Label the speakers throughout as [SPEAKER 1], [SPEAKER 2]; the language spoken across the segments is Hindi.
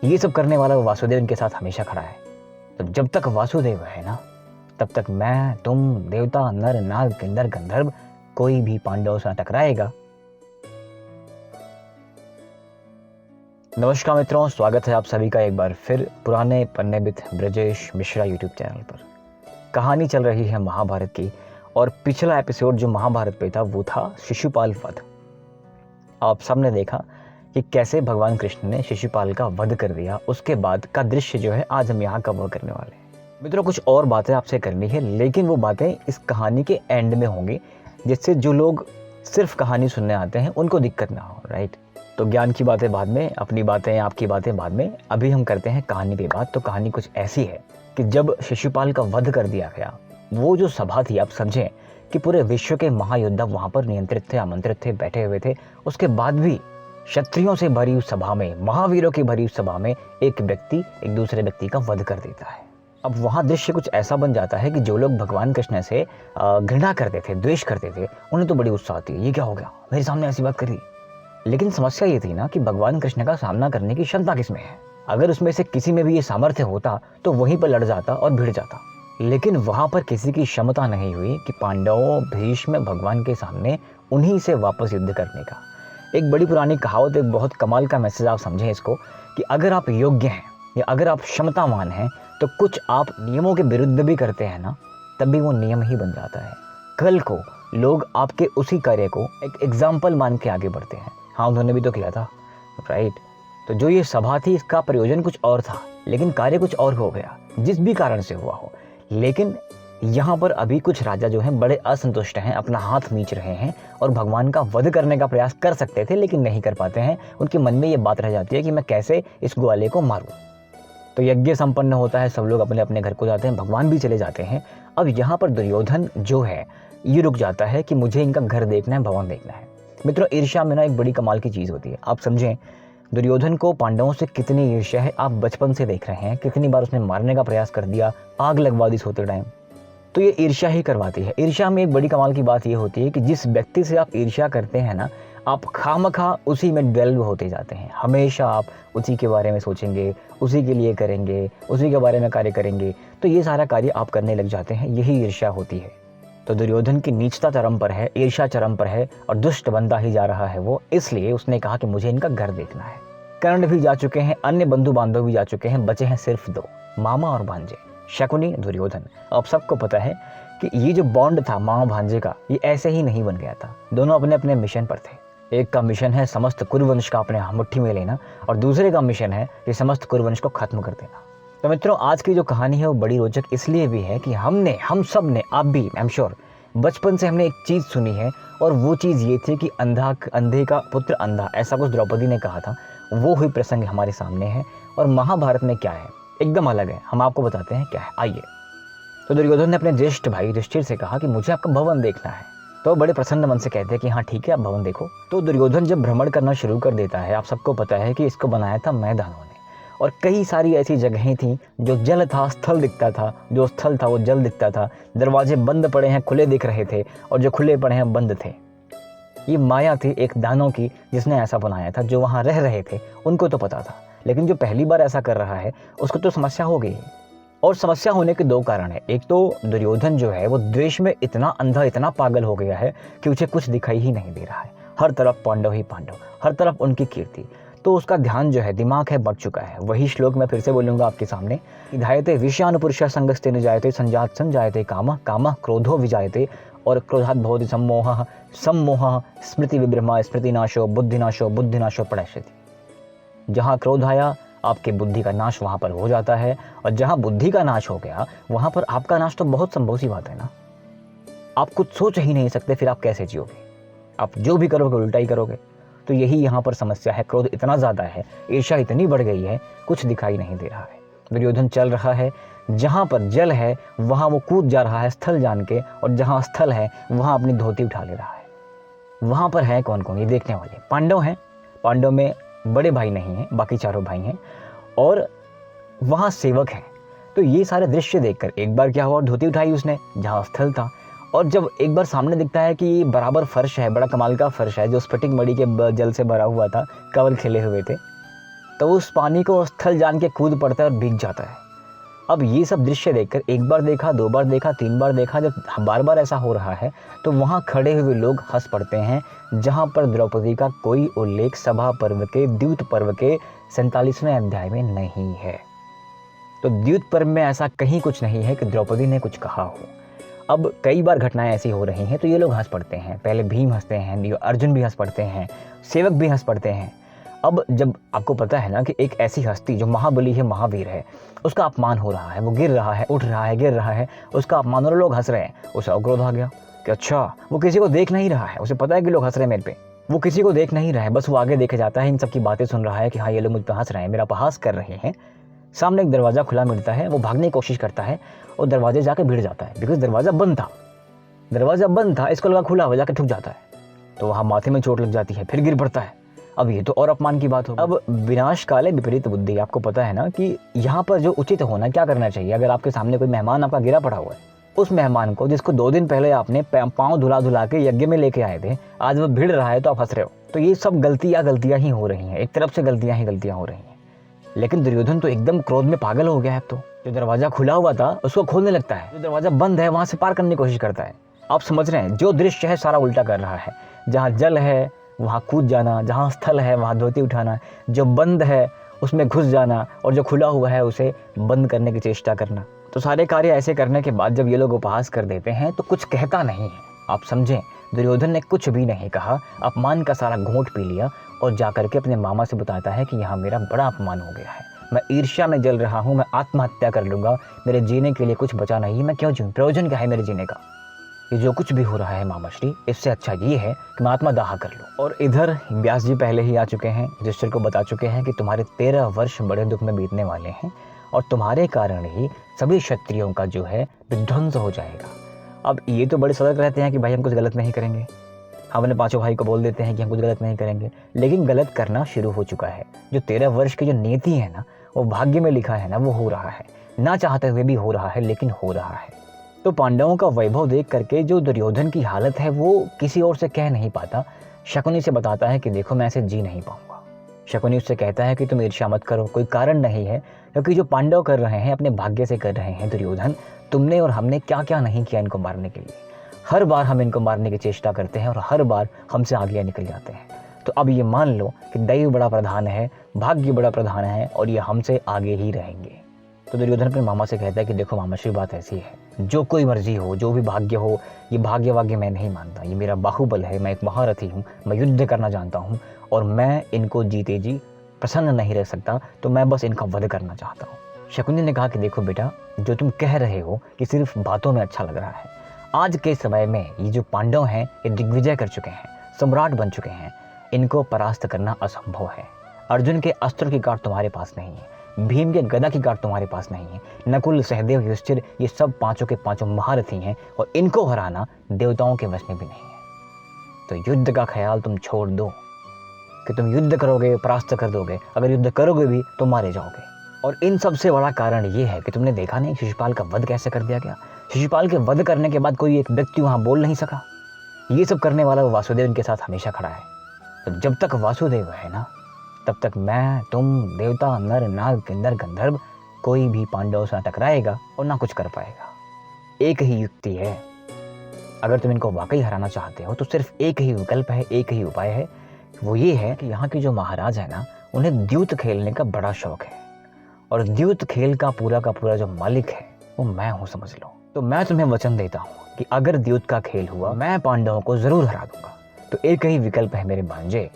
[SPEAKER 1] ये सब करने वाला वो वासुदेव इनके साथ हमेशा खड़ा है। तो जब तक वासुदेव है ना, तब तक मैं, तुम, देवता, नर, नाग, किन्नर, गंधर्व, कोई भी पांडवों से टकराएगा। नमस्कार मित्रों, स्वागत है आप सभी का एक बार फिर पुराने पन्ने with Brajesh Mishra YouTube channel पर। कहानी चल रही है महाभारत की, और पिछला एपिसोड जो महाभारत पे था वो था शिशुपाल वध। आप सबने देखा कि कैसे भगवान कृष्ण ने शिशुपाल का वध कर दिया। उसके बाद का दृश्य जो है आज हम यहाँ कवर करने वाले हैं। मित्रों, कुछ और बातें आपसे करनी है, लेकिन वो बातें इस कहानी के एंड में होंगी, जिससे जो लोग सिर्फ कहानी सुनने आते हैं उनको दिक्कत ना हो। राइट, तो ज्ञान की बातें बाद में, अपनी बातें, आपकी बातें बाद में। अभी हम करते हैं कहानी पे बात। तो कहानी कुछ ऐसी है कि जब शिशुपाल का वध कर दिया गया, वो जो सभा थी, आप समझें कि पूरे विश्व के महायोद्धा वहाँ पर नियंत्रित थे, आमंत्रित थे, बैठे हुए थे। उसके बाद भी क्षत्रियों से भरी उस सभा में, महावीरों की भरी उस सभा में एक व्यक्ति एक दूसरे व्यक्ति का वध कर देता है। अब वहाँ दृश्य कुछ ऐसा बन जाता है कि जो लोग भगवान कृष्ण से घृणा करते थे, द्वेष करते थे, उन्हें तो बड़ी उत्साह आती है, ये क्या हो गया, मेरे सामने ऐसी बात करी। लेकिन समस्या ये थी ना कि भगवान कृष्ण का सामना करने की क्षमता किसमें है। अगर उसमें से किसी में भी ये सामर्थ्य होता तो वहीं पर लड़ जाता और भिड़ जाता। लेकिन वहां पर किसी की क्षमता नहीं हुई कि पांडवों, भीष्म, भगवान के सामने उन्हीं से वापस युद्ध करने का। एक बड़ी पुरानी कहावत, एक बहुत कमाल का मैसेज, आप समझें इसको, कि अगर आप योग्य हैं या अगर आप क्षमतावान हैं तो कुछ आप नियमों के विरुद्ध भी करते हैं ना, तब भी वो नियम ही बन जाता है। कल को लोग आपके उसी कार्य को एक एग्जाम्पल मान के आगे बढ़ते हैं। हाँ, उन्होंने भी तो किया था। राइट, तो जो ये सभा थी इसका प्रयोजन कुछ और था, लेकिन कार्य कुछ और हो गया, जिस भी कारण से हुआ हो। लेकिन यहाँ पर अभी कुछ राजा जो हैं बड़े असंतुष्ट हैं, अपना हाथ खींच रहे हैं और भगवान का वध करने का प्रयास कर सकते थे लेकिन नहीं कर पाते हैं। उनके मन में ये बात रह जाती है कि मैं कैसे इस ग्वाले को मारूं। तो यज्ञ संपन्न होता है, सब लोग अपने अपने घर को जाते हैं, भगवान भी चले जाते हैं। अब यहाँ पर दुर्योधन जो है ये रुक जाता है कि मुझे इनका घर देखना है, भवन देखना है। मित्रों, ईर्ष्या में ना एक बड़ी कमाल की चीज़ होती है। आप समझें, दुर्योधन को पांडवों से कितनी ईर्ष्या है, आप बचपन से देख रहे हैं। कितनी बार उसने मारने का प्रयास कर दिया, आग लगवा दी सोते टाइम। तो ये ईर्ष्या ही करवाती है। ईर्ष्या में एक बड़ी कमाल की बात ये होती है कि जिस व्यक्ति से आप ईर्ष्या करते हैं ना, आप खामखा उसी में डेल्व होते जाते हैं। हमेशा आप उसी के बारे में सोचेंगे, उसी के लिए करेंगे, उसी के बारे में कार्य करेंगे। तो ये सारा कार्य आप करने लग जाते हैं। यही ईर्ष्या होती है। तो दुर्योधन की नीचता चरम पर है, ईर्ष्या चरम पर है और दुष्ट बनता ही जा रहा है वो। इसलिए उसने कहा कि मुझे इनका घर देखना है। कर्ण भी जा चुके हैं, अन्य बंधु बांधव भी जा चुके हैं, बचे हैं सिर्फ दो, मामा और भांजे, शकुनी, दुर्योधन। अब सबको पता है कि ये जो बॉन्ड था मामा भांजे का, ये ऐसे ही नहीं बन गया था। दोनों अपने अपने मिशन पर थे। एक का मिशन है समस्त कुरुवंश का अपने मुट्ठी में लेना, और दूसरे का मिशन है ये समस्त कुरुवंश को खत्म कर देना। तो मित्रों, आज की जो कहानी है वो बड़ी रोचक इसलिए भी है कि हम सब ने, आप भी, आई एम श्योर, बचपन से हमने एक चीज़ सुनी है, और वो चीज़ ये थी कि अंधे का पुत्र अंधा, ऐसा कुछ द्रौपदी ने कहा था। वो हुई प्रसंग हमारे सामने है। और महाभारत में क्या है, एकदम अलग है। हम आपको बताते हैं क्या है, आइए। तो दुर्योधन ने अपने ज्येष्ठ भाई युधिष्ठिर से कहा कि मुझे आपका भवन देखना है। तो बड़े प्रसन्न मन से कहते हैं कि हाँ ठीक है, आप भवन देखो। तो दुर्योधन जब भ्रमण करना शुरू कर देता है, आप सबको पता है कि इसको बनाया था मैदानों ने, और कई सारी ऐसी जगहें थी जो जल था, स्थल दिखता था, जो स्थल था वो जल दिखता था। दरवाजे बंद पड़े हैं, खुले दिख रहे थे, और जो खुले पड़े हैं बंद थे। ये माया थी एक दानव की, जिसने ऐसा बनाया था। जो वहाँ रह रहे थे उनको तो पता था, लेकिन जो पहली बार ऐसा कर रहा है उसको तो समस्या हो गई। और समस्या होने के दो कारण है। एक तो दुर्योधन जो है वो द्वेष में इतना अंधा, इतना पागल हो गया है कि उसे कुछ दिखाई ही नहीं दे रहा है। हर तरफ पांडव ही पांडव, हर तरफ उनकी कीर्ति। तो उसका ध्यान जो है, दिमाग है, बढ़ चुका है। वही श्लोक मैं फिर से बोलूंगा आपके सामने। धायते विषयानुपुरुष संगस्ते निजायते, संजात संजायते कामः, कामः क्रोधो विजायते, और क्रोधात् भवति सम्मोहः, सम्मोहः स्मृति विभ्रमा, स्मृतिनाशो बुद्धिनाशो, बुद्धिनाशो प्रणश्यति। जहाँ क्रोध आया, आपके बुद्धि का नाश वहाँ पर हो जाता है, और जहाँ बुद्धि का नाश हो गया वहाँ पर आपका नाश तो बहुत संभव सी बात है ना। आप कुछ सोच ही नहीं सकते, फिर आप कैसे जियोगे? आप जो भी करोगे उल्टा ही करोगे। तो यही यहाँ पर समस्या है। क्रोध इतना ज़्यादा है, ईर्ष्या इतनी बढ़ गई है, कुछ दिखाई नहीं दे रहा है। दुर्योधन चल रहा है, जहाँ पर जल है वहाँ वो कूद जा रहा है स्थल जान के, और जहाँ स्थल है वहाँ अपनी धोती उठा ले रहा है। वहाँ पर है कौन कौन, ये देखने वाले पांडव हैं। पांडव में बड़े भाई नहीं हैं, बाकी चारों भाई हैं, और वहाँ सेवक हैं। तो ये सारे दृश्य देखकर एक बार क्या हुआ, धोती उठाई उसने जहाँ स्थल था, और जब एक बार सामने दिखता है कि बराबर फर्श है, बड़ा कमाल का फर्श है जो स्फटिक मणि के जल से भरा हुआ था, कवल खिले हुए थे। तो उस पानी को स्थल जान के कूद पड़ता है और भीग जाता है। अब ये सब दृश्य देखकर एक बार देखा, 2 बार देखा, 3 बार देखा, जब बार बार ऐसा हो रहा है तो वहाँ खड़े हुए लोग हंस पड़ते हैं, जहाँ पर द्रौपदी का कोई उल्लेख सभा पर्व के द्यूत पर्व के 47वें अध्याय में नहीं है। तो द्यूत पर्व में ऐसा कहीं कुछ नहीं है कि द्रौपदी ने कुछ कहा हो। अब कई बार घटनाएं ऐसी हो रही हैं तो ये लोग हंस पड़ते हैं। पहले भीम हंसते हैं, अर्जुन भी हंस पड़ते हैं, सेवक भी हंस पड़ते हैं। अब जब आपको पता है ना कि एक ऐसी हस्ती जो महाबली है, महावीर है, उसका अपमान हो रहा है, वो गिर रहा है, उठ रहा है, गिर रहा है, उसका अपमान, और लोग हंस रहे हैं, उसे क्रोध आ गया कि अच्छा वो किसी को देख नहीं रहा है, उसे पता है कि लोग हंस रहे हैं मेरे पे, वो किसी को देख नहीं रहा है, बस वो आगे देखे जाता है, इन सब की बातें सुन रहा है कि हाँ ये लोग मुझ पर हंस रहे हैं, मेरा उपहास कर रहे हैं। सामने एक दरवाज़ा खुला मिलता है, वो भागने की कोशिश करता है और दरवाजे जाके भिड़ जाता है, बिकॉज दरवाज़ा बंद था, इसको लगा खुला हो, जाके ठुक जाता है, तो वहाँ माथे में चोट लग जाती है, फिर गिर पड़ता है। अब ये तो और अपमान की बात हो। अब विनाश काले विपरीत बुद्धि, आपको पता है ना कि यहाँ पर जो उचित होना, क्या करना चाहिए। अगर आपके सामने कोई मेहमान आपका गिरा पड़ा हुआ है, उस मेहमान को जिसको 2 दिन पहले आपने पाँव धुला के यज्ञ में लेके आए थे, आज वो भिड़ रहा है तो आप हंस रहे हो। तो ये सब गलतियाँ ही हो रही हैं, एक तरफ से गलतियाँ हो रही हैं। लेकिन दुर्योधन तो एकदम क्रोध में पागल हो गया है। तो जो दरवाजा खुला हुआ था उसको खोलने लगता है, जो दरवाजा बंद है वहां से पार करने की कोशिश करता है। आप समझ रहे हैं, जो दृश्य है सारा उल्टा कर रहा है। जहाँ जल है वहाँ कूद जाना, जहाँ स्थल है वहाँ धोती उठाना, जो बंद है उसमें घुस जाना और जो खुला हुआ है उसे बंद करने की चेष्टा करना। तो सारे कार्य ऐसे करने के बाद जब ये लोग उपहास कर देते हैं तो कुछ कहता नहीं है। आप समझें, दुर्योधन ने कुछ भी नहीं कहा, अपमान का सारा घूंट पी लिया और जाकर के अपने मामा से बताता है कि यहाँ मेरा बड़ा अपमान हो गया है, मैं ईर्ष्या में जल रहा हूँ, मैं आत्महत्या कर लूँगा, मेरे जीने के लिए कुछ बचा नहीं, मैं क्यों जीऊँ, प्रयोजन क्या है मेरे जीने का। ये जो कुछ भी हो रहा है मामा श्री, इससे अच्छा ये है कि मैं आत्मदाह कर लूँ। और इधर व्यास जी पहले ही आ चुके हैं, युधिष्ठिर को बता चुके हैं कि तुम्हारे 13 वर्ष बड़े दुख में बीतने वाले हैं और तुम्हारे कारण ही सभी क्षत्रियों का जो है विध्वंस हो जाएगा। अब ये तो बड़े सतर्क रहते हैं कि भाई हम कुछ गलत नहीं करेंगे, हम अपने 5 भाई को बोल देते हैं कि हम कुछ गलत नहीं करेंगे, लेकिन गलत करना शुरू हो चुका है। जो 13 वर्ष की जो नीति है ना, वो भाग्य में लिखा है ना, वो हो रहा है, ना चाहते हुए भी हो रहा है, लेकिन हो रहा है। तो पांडवों का वैभव देख करके जो दुर्योधन की हालत है वो किसी और से कह नहीं पाता, शकुनी से बताता है कि देखो मैं ऐसे जी नहीं पाऊंगा। शकुनी उससे कहता है कि तुम ईर्ष्या मत करो, कोई कारण नहीं है, क्योंकि जो पांडव कर रहे हैं अपने भाग्य से कर रहे हैं। दुर्योधन, तुमने और हमने क्या क्या नहीं किया इनको मारने के लिए, हर बार हम इनको मारने की चेष्टा करते हैं और हर बार हमसे आगे निकल जाते हैं। तो अब ये मान लो कि दैव बड़ा प्रधान है, भाग्य बड़ा प्रधान है और ये हमसे आगे ही रहेंगे। तो दुर्योधन अपने मामा से कहता है कि देखो मामा श्री, बात ऐसी है, जो कोई मर्जी हो, जो भी भाग्य हो, ये भाग्य वाग्य मैं नहीं मानता, ये मेरा बाहुबल है, मैं एक महारथी हूँ, मैं युद्ध करना जानता हूँ और मैं इनको जीते जी प्रसन्न नहीं रह सकता, तो मैं बस इनका वध करना चाहता हूँ। शकुनी ने कहा कि देखो बेटा, जो तुम कह रहे हो कि सिर्फ बातों में अच्छा लग रहा है, आज के समय में ये जो पांडव हैं ये दिग्विजय कर चुके हैं, सम्राट बन चुके हैं, इनको परास्त करना असंभव है। अर्जुन के अस्त्र की गांठ तुम्हारे पास नहीं है, भीम के गदा की गांठ तुम्हारे पास नहीं है, नकुल, सहदेव, युधिष्ठिर, ये सब 5 के 5 महारथी हैं और इनको हराना देवताओं के वश में भी नहीं है। तो युद्ध का ख्याल तुम छोड़ दो कि तुम युद्ध करोगे परास्त कर दोगे, अगर युद्ध करोगे भी तो मारे जाओगे। और इन सबसे बड़ा कारण ये है कि तुमने देखा नहीं शिशुपाल का वध कैसे कर दिया गया। शिशुपाल के वध करने के बाद कोई एक व्यक्ति वहाँ बोल नहीं सका। ये सब करने वाला वो वासुदेव इनके साथ हमेशा खड़ा है। तो जब तक वासुदेव है ना, तब तक मैं, तुम, देवता, नर, नाग, किन्नर, गंधर्व, कोई भी पांडवों से ना टकराएगा और ना कुछ कर पाएगा। एक ही युक्ति है, अगर तुम इनको वाकई हराना चाहते हो तो सिर्फ एक ही विकल्प है, एक ही उपाय है। वो ये है कि यहाँ के जो महाराज है ना, उन्हें द्यूत खेलने का बड़ा शौक है और द्यूत खेल का पूरा जो मालिक है वो मैं हूँ, समझ लो। तो मैं तुम्हें वचन देता हूँ कि अगर द्यूत का खेल हुआ, मैं पांडवों को जरूर हरा दूंगा। तो एक ही विकल्प है मेरे भांजे,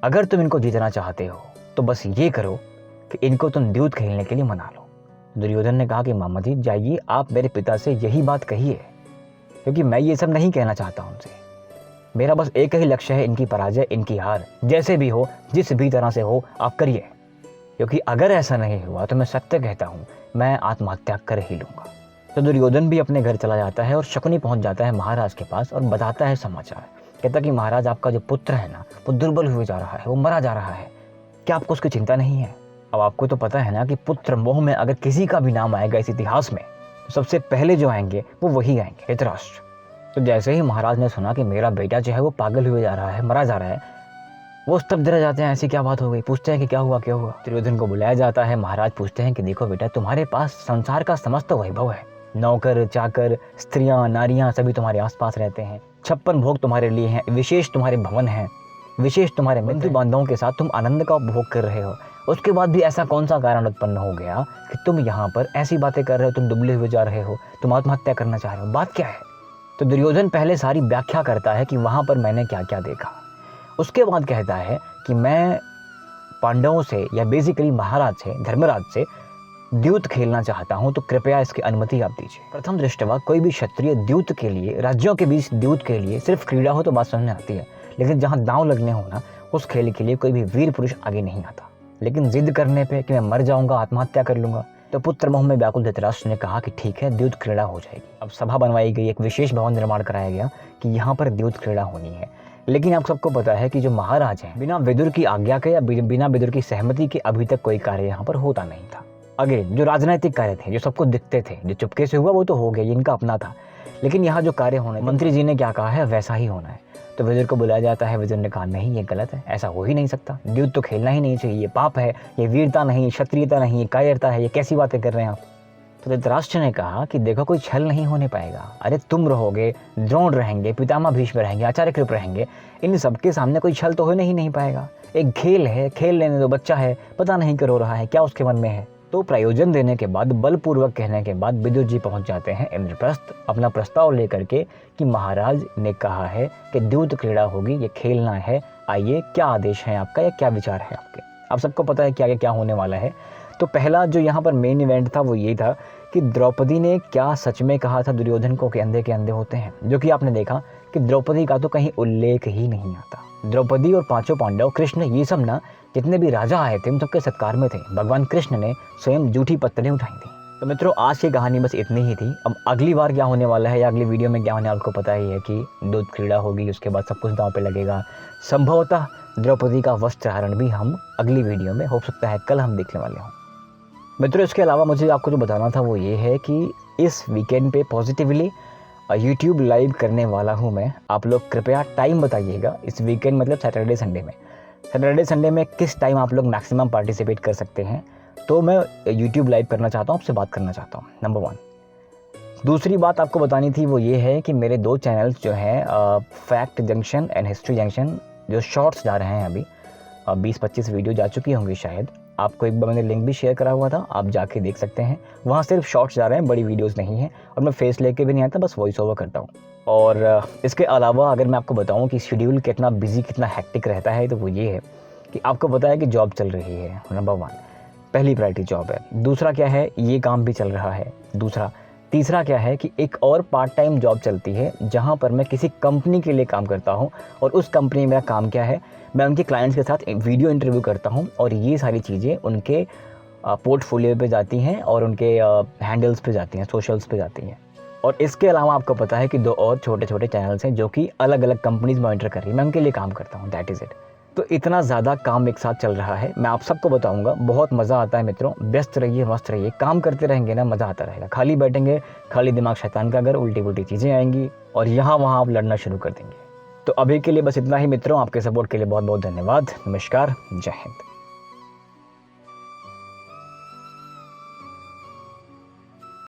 [SPEAKER 1] अगर तुम इनको जीतना चाहते हो तो बस ये करो कि इनको तुम द्यूत खेलने के लिए मना लो। दुर्योधन ने कहा कि मामा जी जाइए, आप मेरे पिता से यही बात कहिए, क्योंकि मैं ये सब नहीं कहना चाहता उनसे। मेरा बस एक ही लक्ष्य है, इनकी पराजय, इनकी हार, जैसे भी हो, जिस भी तरह से हो आप करिए, क्योंकि अगर ऐसा नहीं हुआ तो मैं सत्य कहता हूँ, मैं आत्महत्या कर ही लूँगा। तो दुर्योधन भी अपने घर चला जाता है और शकुनी पहुँच जाता है महाराज के पास और बताता है समाचार। कहता कि महाराज, आपका जो पुत्र है ना, वो दुर्बल हुए जा रहा है, वो मरा जा रहा है, क्या आपको उसकी चिंता नहीं है? अब आपको तो पता है ना कि पुत्र मोह में अगर किसी का भी नाम आएगा इस इतिहास में, तो सबसे पहले जो आएंगे वो वही आएंगे, धृतराष्ट्र। तो जैसे ही महाराज ने सुना कि मेरा बेटा जो है वो पागल हुए जा रहा है, मरा जा रहा है, वो स्तब्ध रह जाते हैं, ऐसी क्या बात हो गई। पूछते हैं कि क्या हुआ क्या हुआ। दुर्योधन को बुलाया जाता है। महाराज पूछते हैं कि देखो बेटा, तुम्हारे पास संसार का समस्त वैभव है, नौकर चाकर स्त्रियां नारियां सभी तुम्हारे आसपास रहते हैं, 56 भोग तुम्हारे लिए हैं, विशेष तुम्हारे भवन हैं, विशेष तुम्हारे बंधु बांधवों के साथ तुम आनंद का उपभोग कर रहे हो। उसके बाद भी ऐसा कौन सा कारण उत्पन्न हो गया कि तुम यहाँ पर ऐसी बातें कर रहे हो, तुम दुबले हुए जा रहे हो, तुम आत्महत्या करना चाह रहे हो, बात क्या है। तो दुर्योधन पहले सारी व्याख्या करता है कि वहाँ पर मैंने क्या क्या देखा। उसके बाद कहता है कि मैं पांडवों से या बेसिकली महाराज से, धर्मराज से द्यूत खेलना चाहता हूं, तो कृपया इसकी अनुमति आप दीजिए। प्रथम दृष्टवा कोई भी क्षत्रिय द्यूत के लिए, राज्यों के बीच द्यूत के लिए सिर्फ क्रीड़ा हो तो बात समझ में आती है, लेकिन जहां दांव लगने हो ना, उस खेल के लिए कोई भी वीर पुरुष आगे नहीं आता। लेकिन जिद करने पे कि मैं मर जाऊंगा, आत्महत्या कर लूंगा, तो पुत्र मोह में व्याकुल धृतराष्ट्र ने कहा कि ठीक है, द्यूत क्रीड़ा हो जाएगी। अब सभा बनवाई गई, एक विशेष भवन निर्माण कराया गया कि यहाँ पर द्यूत क्रीड़ा होनी है। लेकिन आप सबको पता है कि जो महाराज हैं, बिना विदुर की आज्ञा के या बिना विदुर की सहमति के अभी तक कोई कार्य यहाँ पर होता नहीं था। अगले जो राजनीतिक कार्य थे, जो सबको दिखते थे, जो चुपके से हुआ वो तो हो गया, इनका अपना था। लेकिन यहाँ जो कार्य होना है, मंत्री जी ने क्या कहा है वैसा ही होना है। तो विदुर को बुलाया जाता है। विदुर ने कहा नहीं, ये गलत है, ऐसा हो ही नहीं सकता, द्यूत तो खेलना ही नहीं चाहिए, ये पाप है, ये वीरता नहीं, क्षत्रियता नहीं, ये कायरता है, ये कैसी बातें कर रहे हैं आप। तो धृतराष्ट्र ने कहा कि देखो, कोई छल नहीं होने पाएगा। अरे तुम रहोगे, द्रोण रहेंगे, पितामह भीष्म रहेंगे, आचार्य कृप रहेंगे, इन सबके सामने कोई छल तो होने ही नहीं पाएगा। एक खेल है, खेल लेने दो, बच्चा है, पता नहीं क्या रो रहा है, क्या उसके मन में है। तो प्रयोजन देने के बाद, बलपूर्वक कहने के बाद विदुर जी पहुंच जाते हैं इंद्रप्रस्थ अपना प्रस्ताव लेकर के कि महाराज ने कहा है कि द्यूत क्रीड़ा होगी, ये खेलना है, आइए क्या आदेश है आपका या क्या विचार है आपके। आप सबको पता है कि आगे क्या होने वाला है। तो पहला जो यहाँ पर मेन इवेंट था वो ये था कि द्रौपदी ने क्या सच में कहा था दुर्योधन को कि अंधे के अंधे होते हैं, जो कि आपने देखा कि द्रौपदी का तो कहीं उल्लेख ही नहीं आता। द्रौपदी और पांचों पांडव, कृष्ण, ये सब ना जितने भी राजा आए थे उन सबके सत्कार में थे। भगवान कृष्ण ने स्वयं जूठी पत्तलें उठाई थी। तो मित्रों, आज की कहानी बस इतनी ही थी। अब अगली बार क्या होने वाला है या अगली वीडियो में क्या होने, आपको पता ही है कि दूध क्रीड़ा होगी, उसके बाद सब कुछ दांव पे लगेगा। संभवतः द्रौपदी का वस्त्रहरण भी हम अगली वीडियो में, हो सकता है कल, हम देखने वाले हों। मित्रों, इसके अलावा मुझे आपको जो बताना था वो ये है कि इस वीकेंड पे पॉजिटिवली यूट्यूब लाइव करने वाला हूँ मैं। आप लोग कृपया टाइम बताइएगा इस वीकेंड, मतलब सैटरडे संडे में। सैटरडे संडे में किस टाइम आप लोग मैक्सिमम पार्टिसिपेट कर सकते हैं, तो मैं यूट्यूब लाइव करना चाहता हूँ, आपसे बात करना चाहता हूँ, नंबर 1। दूसरी बात आपको बतानी थी वो ये है कि मेरे 2 चैनल्स जो हैं, fact junction and history junction, जो शॉर्ट्स जा रहे हैं अभी 20-25 वीडियो जा चुकी होंगी शायद। आपको एक बार मैंने लिंक भी शेयर करा हुआ था, आप जाके देख सकते हैं। वहाँ सिर्फ शॉर्ट्स जा रहे हैं, बड़ी वीडियोस नहीं हैं, और मैं फेस लेके भी नहीं आता, बस वॉइस ओवर करता हूँ। और इसके अलावा अगर मैं आपको बताऊँ कि शेड्यूल कितना बिजी, कितना हैक्टिक रहता है, तो वो ये है कि आपको पता है कि जॉब चल रही है, नंबर 1, पहली प्रायोरिटी जॉब है। दूसरा क्या है, ये काम भी चल रहा है, दूसरा। तीसरा क्या है कि एक और पार्ट टाइम जॉब चलती है जहाँ पर मैं किसी कंपनी के लिए काम करता हूँ, और उस कंपनी में मेरा काम क्या है, मैं उनके क्लाइंट्स के साथ वीडियो इंटरव्यू करता हूँ, और ये सारी चीज़ें उनके पोर्टफोलियो पे जाती हैं और उनके हैंडल्स पे जाती हैं, सोशल्स पे जाती हैं। और इसके अलावा आपको पता है कि 2 और छोटे छोटे चैनल्स हैं जो कि अलग अलग कंपनीज मॉनिटर कर रही है, मैं उनके लिए काम करता हूँ, दैट इज़ इट। तो इतना ज़्यादा काम एक साथ चल रहा है, मैं आप सबको बताऊंगा, बहुत मज़ा आता है मित्रों। व्यस्त रहिए, मस्त रहिए, काम करते रहेंगे ना, मज़ा आता रहेगा। खाली बैठेंगे, खाली दिमाग शैतान का घर, उल्टी पुल्टी चीज़ें आएंगी और यहाँ वहाँ आप लड़ना शुरू कर देंगे। तो अभी के लिए बस इतना ही मित्रों, आपके सपोर्ट के लिए बहुत बहुत धन्यवाद। नमस्कार, जय हिंद।